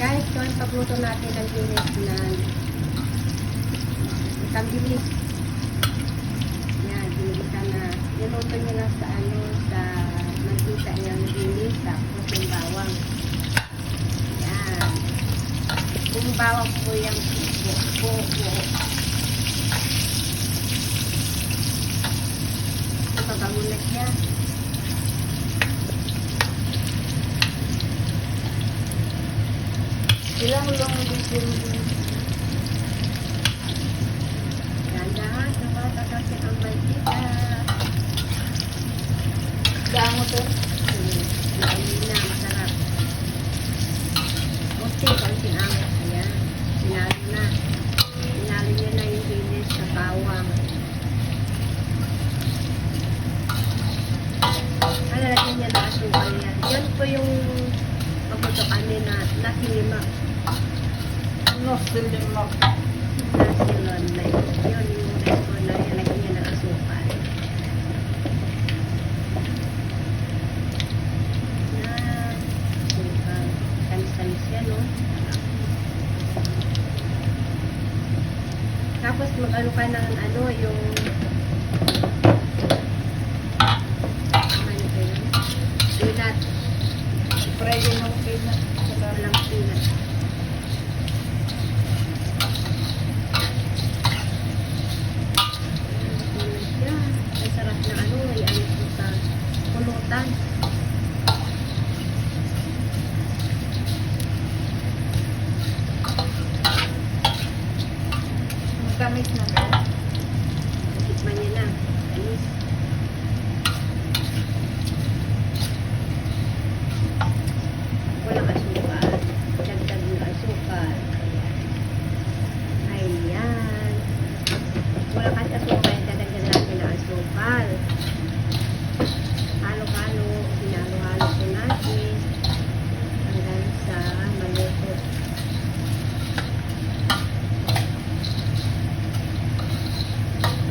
Guys, ito ang pagluto natin ng dilis na isang bilis. Yan, binilisan na. Niluto nyo lang sa sa mantika yung dilis, tapos yung bawang. Yan. Yung bawang po yung buo. Pabangulat niya. Ilang long dito Dahan-dahan, nakatakasin ang mantika. Daan mo to? Ayun na, masarap. Konting angat. Ayan. Sinalo na. Sinalo niya na yung dilis sa bawang. Lalagyan niya na asukal yan. Yan po yung pagluto kami na nasilima. Ano sila mo? Nasilon na yun. Yun yung resto na lalagyan niya ng asukal. Asukal. Talis-talis yan, no? Tapos mag-ano ka ng yung peanut. Pwede ng peanut. Walang peanut. Ang sarap na yan ito sa pulutan. Matamis na ba? Tikman niya na. Alis. Walang asukal. Dagdag yung asukal. Ayan. Wala kasi asukal. Dadagdag natin ang asukal. Halo-halo. Hinalo-halo po natin. Hanggang sa maluto.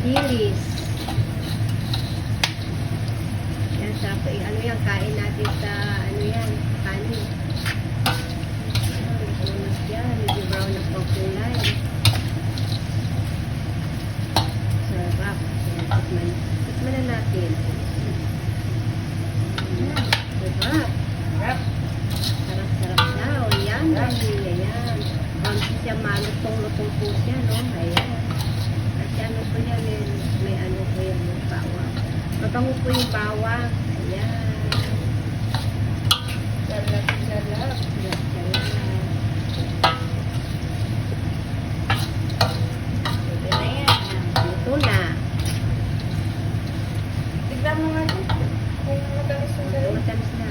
Dilis. Yan, sarap. Yan, kain natin sa, yan, kanin. Ayan, yan, medyo brown na po kulay. Sarap. Yan, tikman na natin. Yan, sarap. Sarap-sarap na. O, yan, ayan. Once siya malutong-lutong po siya, no? Ayan. Kasi ano po yan, may ano po yan, yung bawang. Mabango po yung bawang. Ayan. Sarap. Pwede na yan. Ito na. Tignan mo nga ito. Kung matamis na. Matamis na.